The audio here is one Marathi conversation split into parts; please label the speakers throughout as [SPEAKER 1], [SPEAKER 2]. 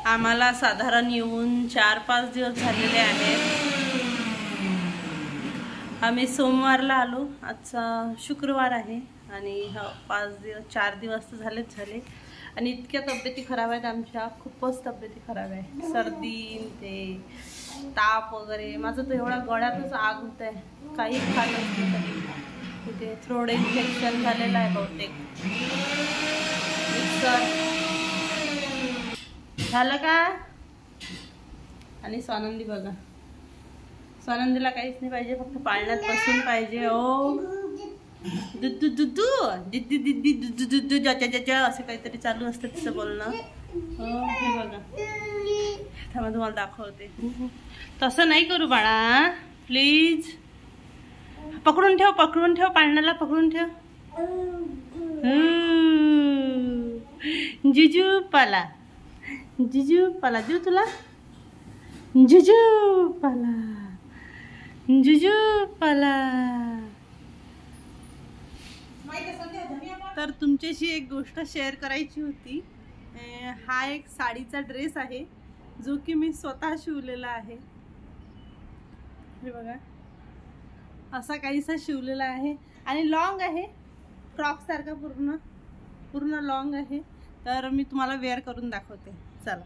[SPEAKER 1] आम्हाला साधारण येऊन 4-5 दिवस झालेले आहेत। आम्ही सोमवारला आलो, आजचा शुक्रवार आहे आणि 4 दिवस तर झाले आणि इतक्या तब्येती खराब आहेत आमच्या, खूपच तब्येती खराब आहे। सर्दी ते ताप वगैरे, माझं तर एवढा गळ्यातच आग होत आहे, काही खात नसतं तरी। तिथे थ्रोट इन्फेक्शन झालेलं आहे बहुतेक। झालं का? आणि स्वानंदी बघा, स्वानंदीला काहीच नाही पाहिजे, फक्त पाळण्यात बसून पाहिजे। ओ दुद्दू दुद्दू दिद्दी दिद्दी दुद्दू दुद्दू जा असं काहीतरी चालू असतं तिचं बोलणं। हो हे बघा, थांबा तुम्हाला दाखवते। तसं नाही करू बाळा, प्लीज। पकडून ठेव पाळण्याला, पकडून ठेव। जुजू पाला देऊ तुला, जुजू पाला। तर तुमच्याशी एक गोष्ट शेअर करायची होती। हा एक साडीचा ड्रेस आहे जो की मी स्वतः शिवलेला आहे। हे बघा, असा काहीसा शिवलेला आहे आणि लॉंग आहे, फ्रॉक सारखा पूर्ण लॉंग आहे। तर मी तुम्हाला वेअर करून दाखवते, चला।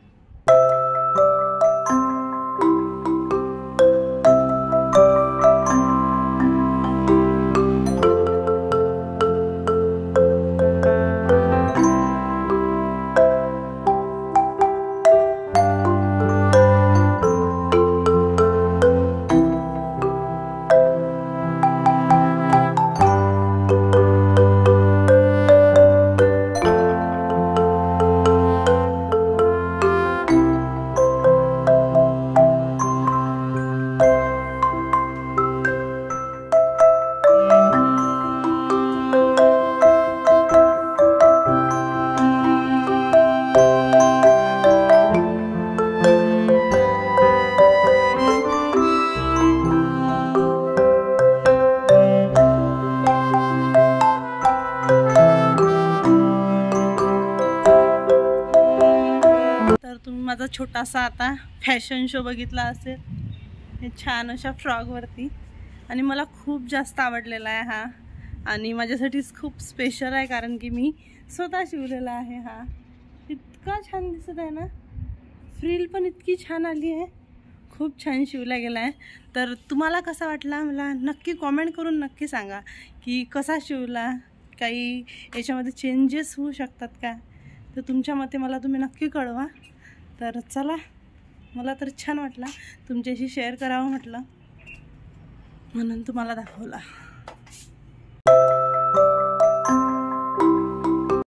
[SPEAKER 1] तुम्ही माझा छोटासा आता फॅशन शो बघितला असेल, हे छान अशा फ्रॉकवरती, आणि मला खूप जास्त आवडलेला आहे हा, आणि माझ्यासाठीच खूप स्पेशल आहे कारण की मी स्वतः शिवलेला आहे हा। इतका छान दिसत आहे ना, फ्रिल पण इतकी छान आली आहे, खूप छान शिवला गेला आहे। तर तुम्हाला कसा वाटला मला नक्की कॉमेंट करून नक्की सांगा की कसा शिवला, काही याच्यामध्ये चेंजेस होऊ शकतात का, तर तुमच्या मते मला तुम्ही नक्की कळवा। तर चला, मला तर छान वाटला, तुमच्याशी शेअर करावं म्हटलं, म्हणून तुम्हाला दाखवला।